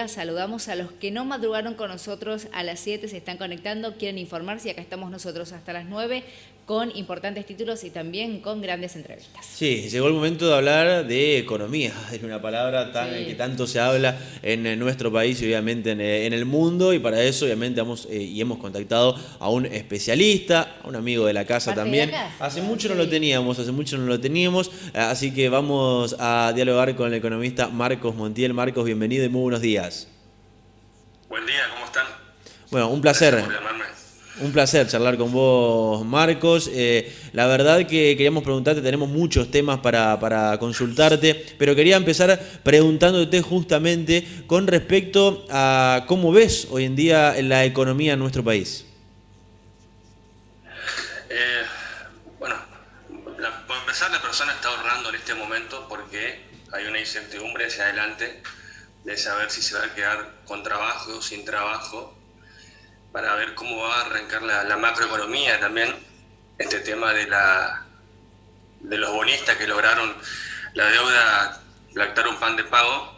Saludamos a los que no madrugaron con nosotros a las 7, se están conectando, quieren informarse y acá estamos nosotros hasta las 9 con importantes títulos y también con grandes entrevistas. Sí, llegó el momento de hablar de economía, es una palabra que tanto se habla en nuestro país y obviamente en el mundo, y para eso obviamente hemos contactado a un especialista, a un amigo de la casa también. Hace mucho no lo teníamos, así que vamos a dialogar con el economista Marcos Montiel. Marcos, bienvenido y muy buenos días. Buen día, ¿cómo están? Bueno, un placer. Gracias por llamarme. Un placer charlar con vos, Marcos. La verdad que queríamos preguntarte, tenemos muchos temas para consultarte, pero quería empezar preguntándote justamente con respecto a cómo ves hoy en día la economía en nuestro país. Bueno, por empezar, la persona está ahorrando en este momento porque hay una incertidumbre hacia adelante de saber si se va a quedar con trabajo o sin trabajo, para ver cómo va a arrancar la macroeconomía también, este tema de los bonistas que lograron la deuda, pactar un plan de pago,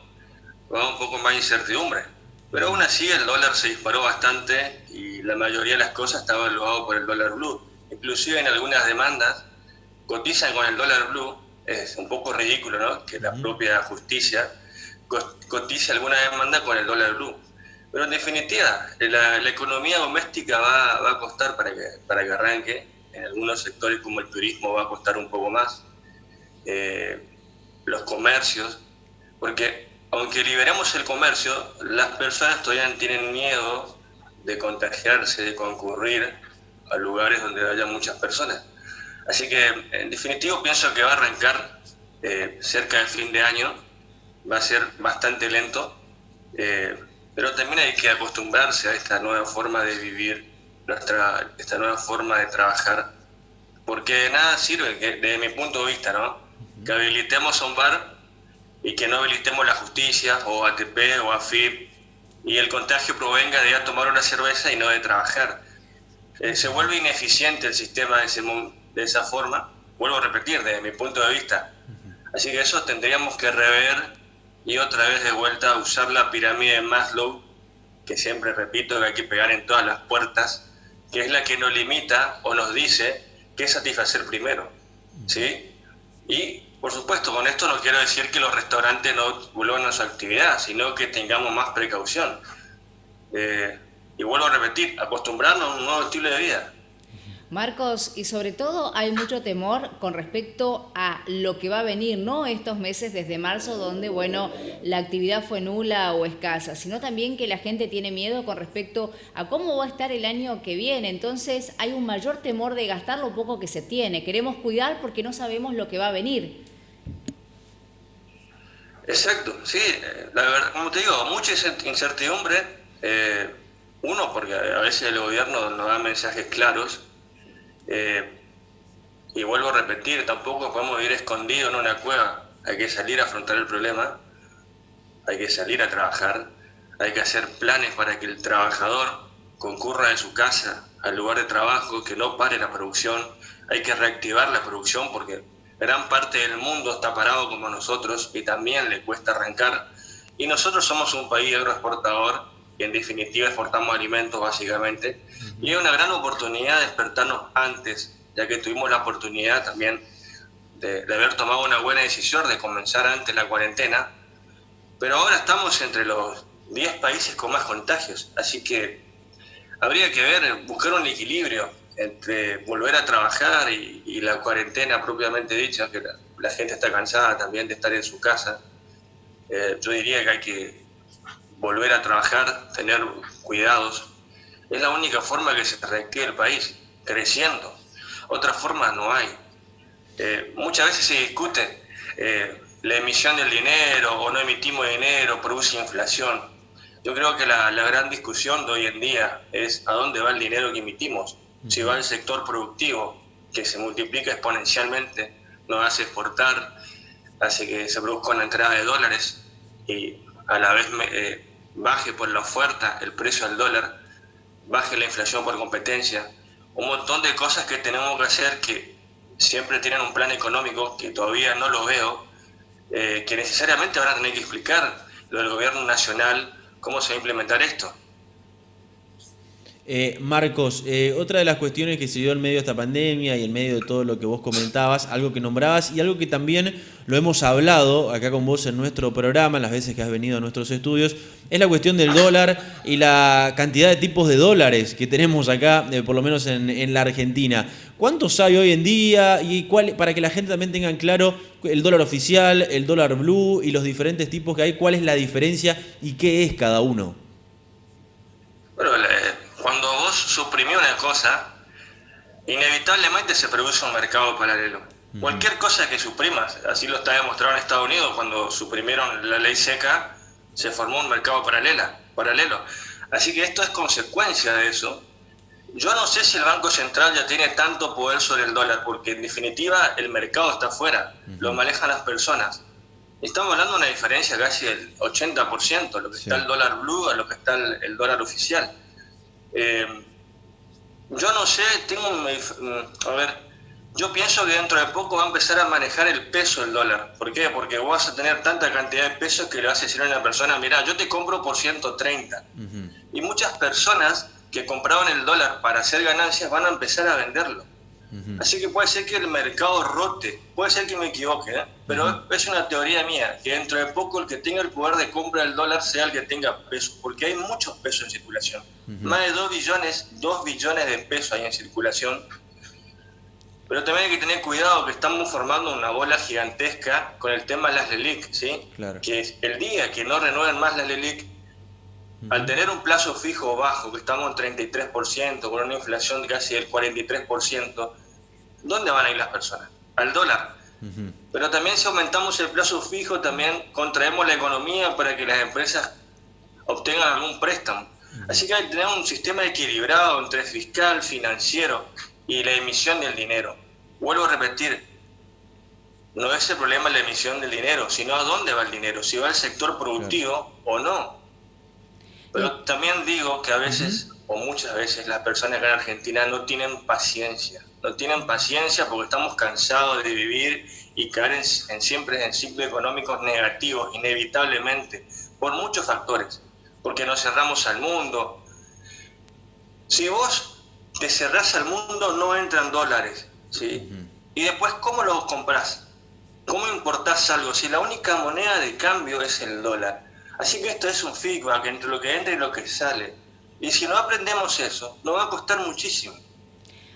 va un poco más de incertidumbre. Pero aún así el dólar se disparó bastante y la mayoría de las cosas está evaluado por el dólar blue. Inclusive en algunas demandas cotizan con el dólar blue. Es un poco ridículo, ¿no?, que la propia justicia cotice alguna demanda con el dólar blue. Pero en definitiva, la economía doméstica va a costar para que arranque. En algunos sectores como el turismo va a costar un poco más. Los comercios, porque aunque liberemos el comercio, las personas todavía tienen miedo de contagiarse, de concurrir a lugares donde haya muchas personas. Así que, en definitivo, pienso que va a arrancar cerca del fin de año. Va a ser bastante lento. Pero también hay que acostumbrarse a esta nueva forma de vivir, esta nueva forma de trabajar, porque de nada sirve, desde mi punto de vista, ¿no?, que habilitemos a un bar y que no habilitemos la justicia o ATP o AFIP y el contagio provenga de ir a tomar una cerveza y no de trabajar. Se vuelve ineficiente el sistema de esa forma, vuelvo a repetir, desde mi punto de vista. Así que eso tendríamos que rever y otra vez de vuelta a usar la pirámide de Maslow, que siempre repito que hay que pegar en todas las puertas, que es la que nos limita o nos dice qué satisfacer primero, ¿sí? Y, por supuesto, con esto no quiero decir que los restaurantes no vuelvan a su actividad, sino que tengamos más precaución. Y vuelvo a repetir, acostumbrarnos a un nuevo estilo de vida. Marcos, y sobre todo hay mucho temor con respecto a lo que va a venir, no estos meses desde marzo donde, bueno, la actividad fue nula o escasa, sino también que la gente tiene miedo con respecto a cómo va a estar el año que viene. Entonces hay un mayor temor de gastar lo poco que se tiene. Queremos cuidar porque no sabemos lo que va a venir. Exacto, sí, la verdad, como te digo, mucha incertidumbre. Uno, porque a veces el gobierno no da mensajes claros. Y vuelvo a repetir, tampoco podemos vivir escondidos en una cueva. Hay que salir a afrontar el problema, hay que salir a trabajar, hay que hacer planes para que el trabajador concurra de su casa al lugar de trabajo, que no pare la producción. Hay que reactivar la producción porque gran parte del mundo está parado como nosotros y también le cuesta arrancar. Y nosotros somos un país agroexportador y en definitiva exportamos alimentos básicamente. Y hay una gran oportunidad de despertarnos antes, ya que tuvimos la oportunidad también de haber tomado una buena decisión de comenzar antes la cuarentena. Pero ahora estamos entre los 10 países con más contagios, así que habría que buscar un equilibrio entre volver a trabajar y la cuarentena propiamente dicha, que la gente está cansada también de estar en su casa. Yo diría que hay que volver a trabajar, tener cuidados. Es la única forma que se reactive el país, creciendo. Otra forma no hay. Muchas veces se discute la emisión del dinero o no emitimos dinero, produce inflación. Yo creo que la gran discusión de hoy en día es a dónde va el dinero que emitimos. Si va al sector productivo, que se multiplica exponencialmente, nos hace exportar, hace que se produzca una entrada de dólares y a la vez baje por la oferta el precio del dólar, baje la inflación por competencia. Un montón de cosas que tenemos que hacer que siempre tienen un plan económico que todavía no lo veo, que necesariamente van a tener que explicar lo del gobierno nacional cómo se va a implementar esto. Marcos, otra de las cuestiones que se dio en medio de esta pandemia y en medio de todo lo que vos comentabas, algo que nombrabas y algo que también lo hemos hablado acá con vos en nuestro programa, en las veces que has venido a nuestros estudios, es la cuestión del dólar y la cantidad de tipos de dólares que tenemos acá, por lo menos en la Argentina. ¿Cuántos hay hoy en día? Y para que la gente también tenga claro el dólar oficial, el dólar blue y los diferentes tipos que hay, ¿cuál es la diferencia y qué es cada uno? Bueno, cuando vos suprimís una cosa, inevitablemente se produce un mercado paralelo. Cualquier cosa que suprimas, así lo está demostrado en Estados Unidos, cuando suprimieron la ley seca, se formó un mercado paralelo. Así que esto es consecuencia de eso. Yo no sé si el Banco Central ya tiene tanto poder sobre el dólar, porque en definitiva el mercado está afuera, lo manejan las personas. Estamos hablando de una diferencia casi del 80%, lo que está el dólar blue a lo que está el dólar oficial. Yo no sé, yo pienso que dentro de poco va a empezar a manejar el peso el dólar. ¿Por qué? Porque vos vas a tener tanta cantidad de pesos que le vas a decir a una persona, mira, yo te compro por 130. Y muchas personas que compraban el dólar para hacer ganancias van a empezar a venderlo. Así que puede ser que el mercado rote, puede ser que me equivoque, pero es una teoría mía, que dentro de poco el que tenga el poder de compra del dólar sea el que tenga peso, porque hay muchos pesos en circulación. Más de 2 billones de pesos hay en circulación. Pero también hay que tener cuidado que estamos formando una bola gigantesca con el tema de las LELIQ, ¿sí? Claro. Que el día que no renueven más las LELIQ, al tener un plazo fijo bajo, que estamos en 33%, con una inflación de casi del 43%, ¿dónde van a ir las personas? Al dólar. Pero también si aumentamos el plazo fijo, también contraemos la economía para que las empresas obtengan algún préstamo. Así que hay que tener un sistema equilibrado entre fiscal, financiero y la emisión del dinero. Vuelvo a repetir, no es el problema la emisión del dinero, sino a dónde va el dinero, si va al sector productivo o no. Pero también digo que a veces, o muchas veces, las personas acá en Argentina no tienen paciencia. No tienen paciencia porque estamos cansados de vivir y caer siempre en ciclos económicos negativos, inevitablemente, por muchos factores. Porque nos cerramos al mundo. Si vos te cerrás al mundo, no entran dólares, ¿sí? Y después, ¿cómo lo comprás? ¿Cómo importás algo? Si la única moneda de cambio es el dólar. Así que esto es un feedback entre lo que entra y lo que sale. Y si no aprendemos eso, nos va a costar muchísimo.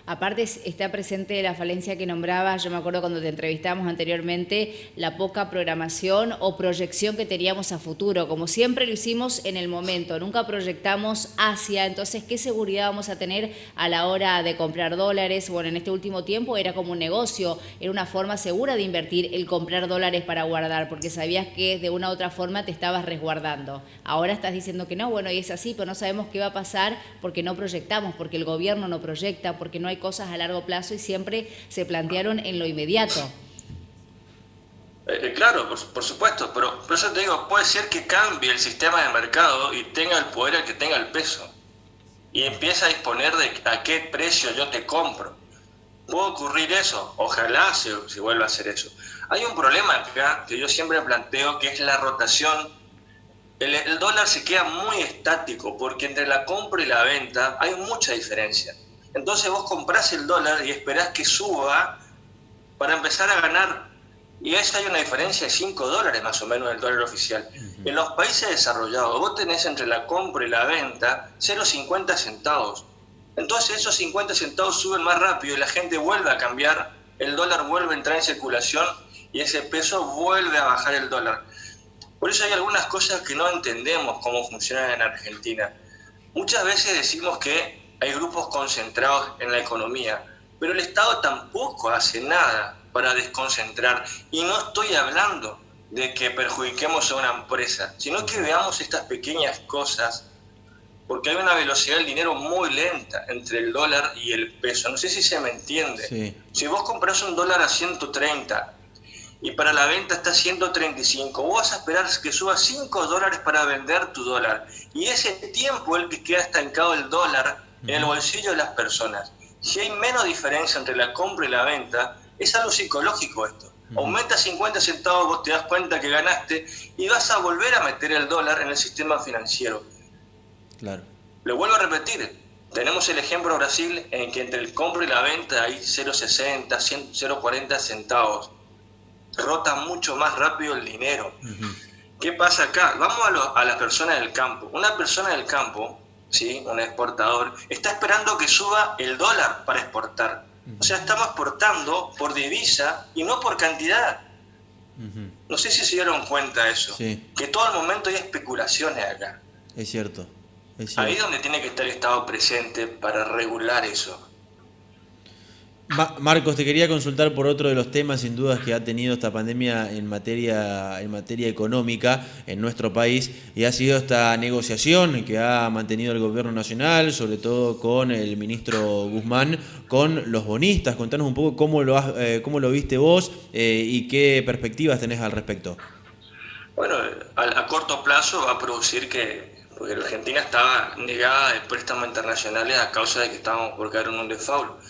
Aparte está presente la falencia que nombrabas, yo me acuerdo cuando te entrevistamos anteriormente, la poca programación o proyección que teníamos a futuro. Como siempre lo hicimos en el momento, nunca proyectamos hacia, entonces, ¿qué seguridad vamos a tener a la hora de comprar dólares? Bueno, en este último tiempo era como un negocio, era una forma segura de invertir el comprar dólares para guardar, porque sabías que de una u otra forma te estabas resguardando. Ahora estás diciendo que no, bueno, y es así, pero no sabemos qué va a pasar porque no proyectamos, porque el gobierno no proyecta, porque no hay cosas a largo plazo y siempre se plantearon en lo inmediato. Claro, por supuesto, pero por eso te digo, puede ser que cambie el sistema de mercado y tenga el poder el que tenga el peso y empieza a disponer de a qué precio yo te compro. ¿Puede ocurrir eso? Ojalá se vuelva a hacer eso. Hay un problema acá que yo siempre planteo, que es la rotación. El dólar se queda muy estático porque entre la compra y la venta hay mucha diferencia. Entonces vos comprás el dólar y esperás que suba para empezar a ganar. Y eso hay una diferencia de $5 más o menos del dólar oficial. En los países desarrollados vos tenés entre la compra y la venta 0,50 centavos. Entonces esos 50 centavos suben más rápido y la gente vuelve a cambiar, el dólar vuelve a entrar en circulación y ese peso vuelve a bajar el dólar. Por eso hay algunas cosas que no entendemos cómo funcionan en Argentina. Muchas veces decimos que hay grupos concentrados en la economía, pero el Estado tampoco hace nada para desconcentrar. Y no estoy hablando de que perjudiquemos a una empresa, sino que veamos estas pequeñas cosas, porque hay una velocidad del dinero muy lenta entre el dólar y el peso. No sé si se me entiende. Sí. Si vos compras un dólar a 130 y para la venta está a 135, vos vas a esperar que suba $5 para vender tu dólar. Y ese tiempo el que queda estancado el dólar en el bolsillo de las personas. Si hay menos diferencia entre la compra y la venta, es algo psicológico esto. Aumenta 50 centavos, vos te das cuenta que ganaste y vas a volver a meter el dólar en el sistema financiero. Claro. Lo vuelvo a repetir, tenemos el ejemplo de Brasil en que entre el compro y la venta hay 0,60, 0,40 centavos. Rota mucho más rápido el dinero. ¿Qué pasa acá? Vamos a la persona del campo. Una persona del campo, ¿sí? Un exportador, está esperando que suba el dólar para exportar. O sea, estamos exportando por divisa y no por cantidad. No sé si se dieron cuenta de eso. Sí. Que todo el momento hay especulaciones acá. Es cierto. Es cierto. Ahí es donde tiene que estar el Estado presente para regular eso. Marcos, te quería consultar por otro de los temas sin dudas que ha tenido esta pandemia en materia económica en nuestro país, y ha sido esta negociación que ha mantenido el gobierno nacional, sobre todo con el ministro Guzmán, con los bonistas. Contanos un poco cómo lo viste vos y qué perspectivas tenés al respecto. Bueno, a corto plazo va a producir porque la Argentina estaba negada de préstamos internacionales a causa de que estábamos por caer en un default.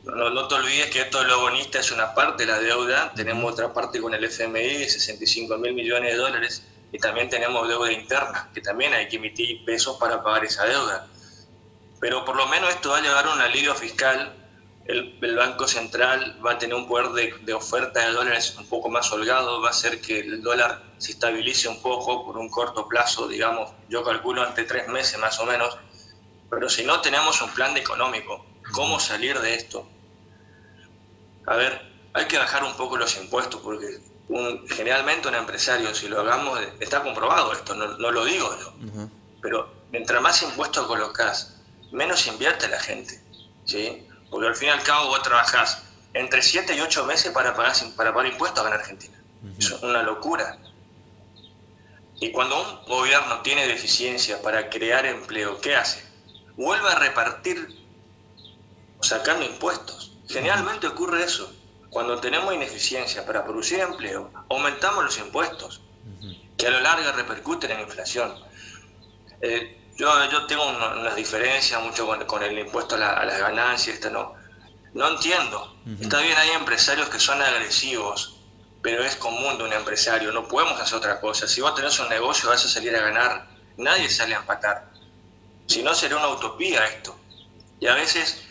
No te olvides que esto de los bonistas es una parte de la deuda. Tenemos otra parte con el FMI de 65.000 millones de dólares y también tenemos deuda interna, que también hay que emitir pesos para pagar esa deuda. Pero por lo menos esto va a llevar a un alivio fiscal. El Banco Central va a tener un poder de oferta de dólares un poco más holgado, va a hacer que el dólar se estabilice un poco por un corto plazo, digamos, yo calculo entre 3 meses más o menos. Pero si no tenemos un plan económico, ¿cómo salir de esto? A ver, hay que bajar un poco los impuestos porque generalmente un empresario, si lo hagamos, está comprobado esto, no lo digo yo, pero mientras más impuestos colocás, menos invierte la gente, ¿sí? Porque al fin y al cabo vos trabajás entre 7 y 8 meses para pagar impuestos acá en Argentina. Eso es una locura. Y cuando un gobierno tiene deficiencia para crear empleo, ¿qué hace? Vuelve a repartir sacando impuestos. Generalmente ocurre eso. Cuando tenemos ineficiencia para producir empleo, aumentamos los impuestos, que a lo largo repercuten en inflación. Yo tengo unas diferencias mucho con el impuesto a las ganancias, no entiendo. Está bien, hay empresarios que son agresivos, pero es común de un empresario, no podemos hacer otra cosa. Si vos tenés un negocio vas a salir a ganar, nadie sale a empatar. Si no, sería una utopía esto. Y a veces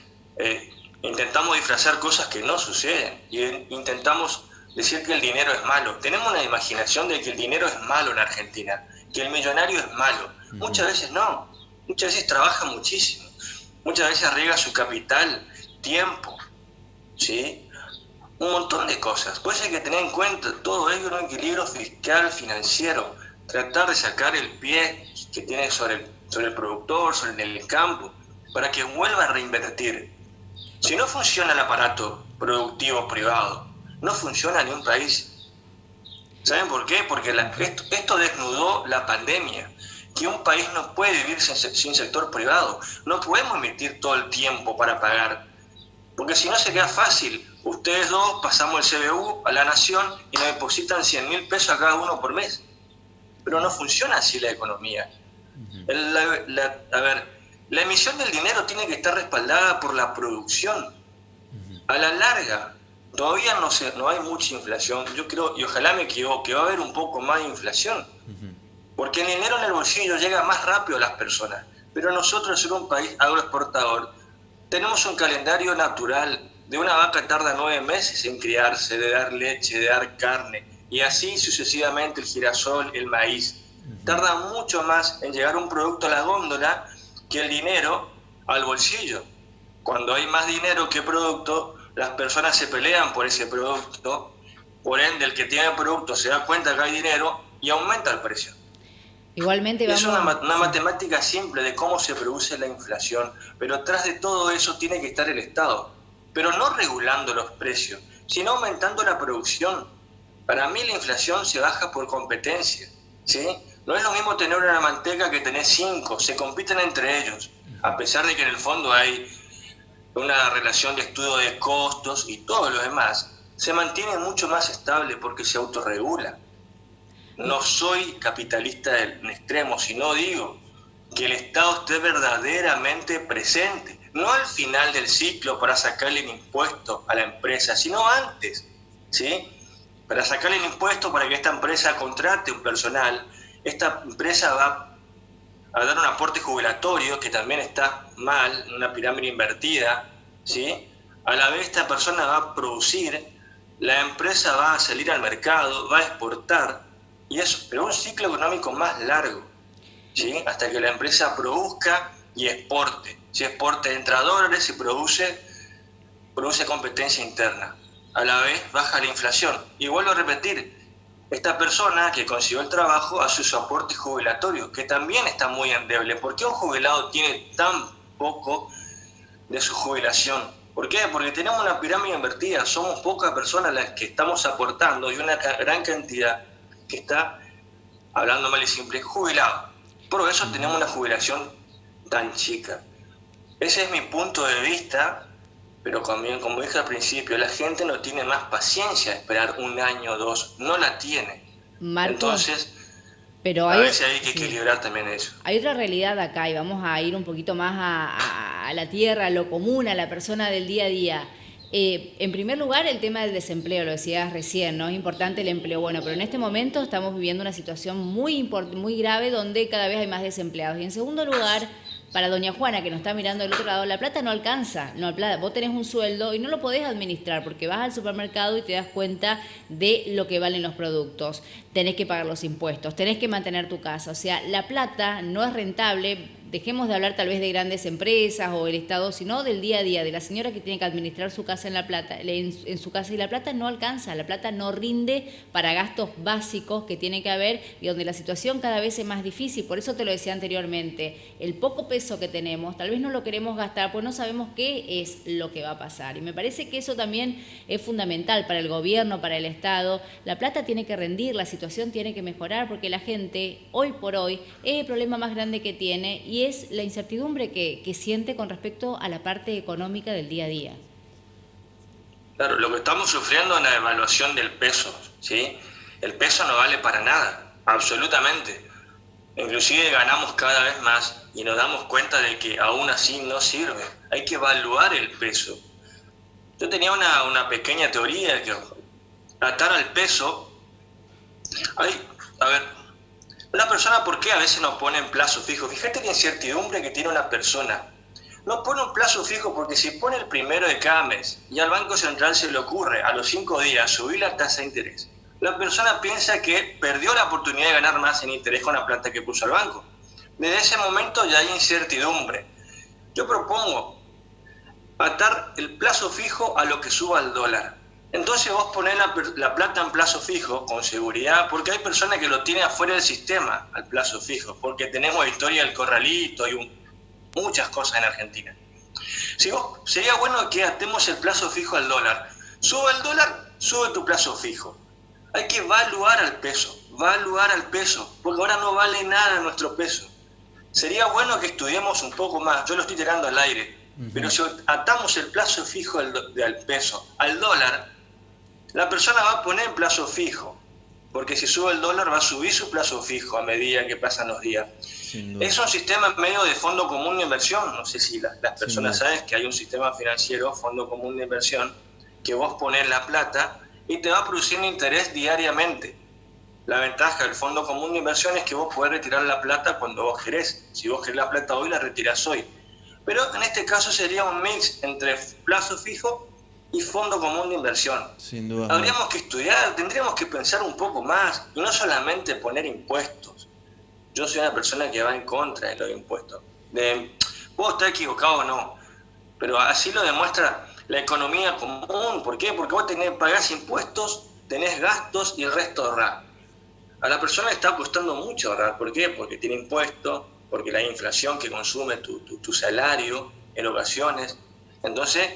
intentamos disfrazar cosas que no suceden y intentamos decir que el dinero es malo. Tenemos una imaginación de que el dinero es malo en Argentina, que el millonario es malo. Muchas veces no, muchas veces trabaja muchísimo, muchas veces arriesga su capital, tiempo, ¿sí? Un montón de cosas. Pues hay que tener en cuenta todo ello en un equilibrio fiscal, financiero, tratar de sacar el pie que tiene sobre el productor, sobre el campo, para que vuelva a reinvertir. Si no funciona el aparato productivo privado, no funciona ni un país. ¿Saben por qué? Porque esto desnudó la pandemia, que un país no puede vivir sin sector privado. No podemos emitir todo el tiempo para pagar, porque si no se queda fácil. Ustedes dos pasamos el CBU a la nación y nos depositan 100.000 pesos a cada uno por mes. Pero no funciona así la economía. La emisión del dinero tiene que estar respaldada por la producción. A la larga, todavía no hay mucha inflación. Yo creo, y ojalá me equivoque, va a haber un poco más de inflación. Porque el dinero en el bolsillo llega más rápido a las personas. Pero nosotros, al ser un país agroexportador, tenemos un calendario natural. De una vaca tarda 9 meses en criarse, de dar leche, de dar carne. Y así sucesivamente el girasol, el maíz. Tarda mucho más en llegar un producto a la góndola que el dinero al bolsillo. Cuando hay más dinero que producto, las personas se pelean por ese producto, por ende el que tiene el producto se da cuenta que hay dinero y aumenta el precio. Igualmente vamos... Es una matemática simple de cómo se produce la inflación, pero tras de todo eso tiene que estar el Estado, pero no regulando los precios, sino aumentando la producción. Para mí la inflación se baja por competencia, ¿sí? No es lo mismo tener una manteca que tener 5, se compiten entre ellos, a pesar de que en el fondo hay una relación de estudio de costos y todo lo demás, se mantiene mucho más estable porque se autorregula. No soy capitalista en extremo, sino digo que el Estado esté verdaderamente presente, no al final del ciclo para sacarle el impuesto a la empresa, sino antes, ¿sí? para sacarle el impuesto para que esta empresa contrate un personal. Esta empresa va a dar un aporte jubilatorio que también está mal, una pirámide invertida, ¿sí? A la vez esta persona va a producir, la empresa va a salir al mercado, va a exportar, pero un ciclo económico más largo, ¿sí? Hasta que la empresa produzca y exporte. Si exporta entra dólares y produce competencia interna. A la vez baja la inflación. Y vuelvo a repetir, esta persona que consiguió el trabajo hace su aporte jubilatorio, que también está muy endeble. ¿Por qué un jubilado tiene tan poco de su jubilación? ¿Por qué? Porque tenemos una pirámide invertida, somos pocas personas las que estamos aportando y una gran cantidad que está, hablando mal y simple, jubilado. Por eso tenemos una jubilación tan chica. Ese es mi punto de vista, pero como dije al principio, la gente no tiene más paciencia de esperar un año o dos, no la tiene. Marcos, entonces, pero a veces hay que equilibrar también eso. Hay otra realidad acá y vamos a ir un poquito más a la tierra, a lo común, a la persona del día a día. En primer lugar, el tema del desempleo, lo decías recién, ¿no? Es importante el empleo. Bueno, pero en este momento estamos viviendo una situación muy grave donde cada vez hay más desempleados. Y en segundo lugar, para doña Juana, que nos está mirando del otro lado, la plata no alcanza. Vos tenés un sueldo y no lo podés administrar porque vas al supermercado y te das cuenta de lo que valen los productos. Tenés que pagar los impuestos, tenés que mantener tu casa. O sea, la plata no es rentable. Dejemos de hablar tal vez de grandes empresas o el Estado, sino del día a día, de la señora que tiene que administrar su casa en su casa, y la plata no alcanza, la plata no rinde para gastos básicos que tiene que haber y donde la situación cada vez es más difícil. Por eso te lo decía anteriormente, el poco peso que tenemos, tal vez no lo queremos gastar, pues no sabemos qué es lo que va a pasar. Y me parece que eso también es fundamental para el gobierno, para el Estado. La plata tiene que rendir, la situación tiene que mejorar, porque la gente, hoy por hoy, es el problema más grande que tiene y es la incertidumbre que siente con respecto a la parte económica del día a día. Claro, lo que estamos sufriendo es la devaluación del peso, ¿sí? El peso no vale para nada, absolutamente. Inclusive ganamos cada vez más y nos damos cuenta de que aún así no sirve. Hay que evaluar el peso. Yo tenía una pequeña teoría que atar al peso... Una persona, ¿por qué a veces no pone en plazo fijo? Fíjate la incertidumbre que tiene una persona. No pone un plazo fijo porque si pone el primero de cada mes y al Banco Central se le ocurre a los 5 días subir la tasa de interés, la persona piensa que perdió la oportunidad de ganar más en interés con la plata que puso al banco. Desde ese momento ya hay incertidumbre. Yo propongo atar el plazo fijo a lo que suba el dólar. Entonces vos ponés la plata en plazo fijo con seguridad, porque hay personas que lo tienen afuera del sistema al plazo fijo, porque tenemos la historia del corralito y muchas cosas en Argentina. Sería bueno que atemos el plazo fijo al dólar. Sube el dólar, sube tu plazo fijo. Hay que valuar al peso, porque ahora no vale nada nuestro peso. Sería bueno que estudiemos un poco más, yo lo estoy tirando al aire, pero si atamos el plazo fijo del peso al dólar, la persona va a poner en plazo fijo, porque si sube el dólar va a subir su plazo fijo a medida que pasan los días. Es un sistema medio de fondo común de inversión. No sé si las personas saben que hay un sistema financiero, fondo común de inversión, que vos ponés la plata y te va produciendo interés diariamente. La ventaja del fondo común de inversión es que vos podés retirar la plata cuando vos querés. Si vos querés la plata hoy, la retirás hoy. Pero en este caso sería un mix entre plazo fijo y fondo común de inversión. Sin duda. Habríamos que estudiar, tendríamos que pensar un poco más y no solamente poner impuestos. Yo soy una persona que va en contra de los impuestos. Puedo estar equivocado o no, pero así lo demuestra la economía común. ¿Por qué? Porque vos pagás impuestos, tenés gastos y el resto ahorrás. A la persona le está costando mucho ahorrar. ¿Por qué? Porque tiene impuestos, porque la inflación que consume tu salario en ocasiones. Entonces,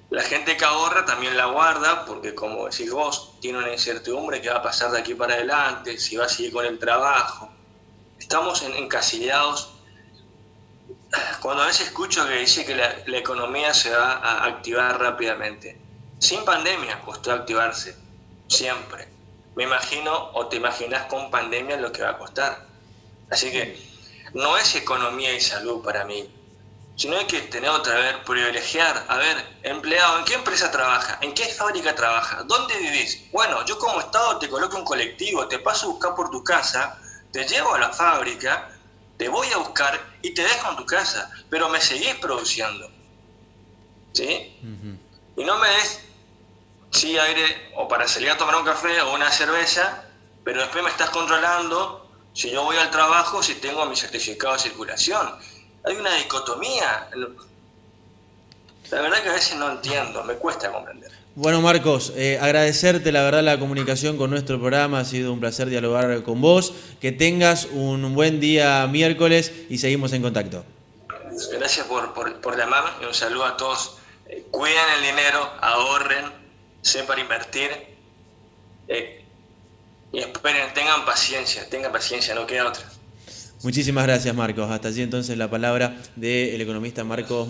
la gente que ahorra también la guarda, porque como decís vos, tiene una incertidumbre que va a pasar de aquí para adelante, si va a seguir con el trabajo. Estamos encasillados. Cuando a veces escucho que dice que la economía se va a activar rápidamente. Sin pandemia costó activarse, siempre. Me imagino, o te imaginas con pandemia lo que va a costar. Así que no es economía y salud para mí. sino hay que tener otra vez, privilegiar, a ver, empleado, ¿en qué empresa trabaja? ¿En qué fábrica trabaja? ¿Dónde vivís? Bueno, yo como Estado te coloco un colectivo, te paso a buscar por tu casa, te llevo a la fábrica, te voy a buscar y te dejo en tu casa, pero me seguís produciendo, ¿sí? Y no me des, sí, aire, o para salir a tomar un café o una cerveza, pero después me estás controlando si yo voy al trabajo, si tengo mi certificado de circulación. Hay una dicotomía. La verdad que a veces no entiendo, me cuesta comprender. Bueno, Marcos, agradecerte la verdad la comunicación con nuestro programa, ha sido un placer dialogar con vos, que tengas un buen día miércoles y seguimos en contacto. Gracias por llamarme y un saludo a todos. Cuiden el dinero, ahorren, sepan invertir y esperen, tengan paciencia, no queda otra. Muchísimas gracias, Marcos. Hasta allí entonces la palabra del economista Marcos.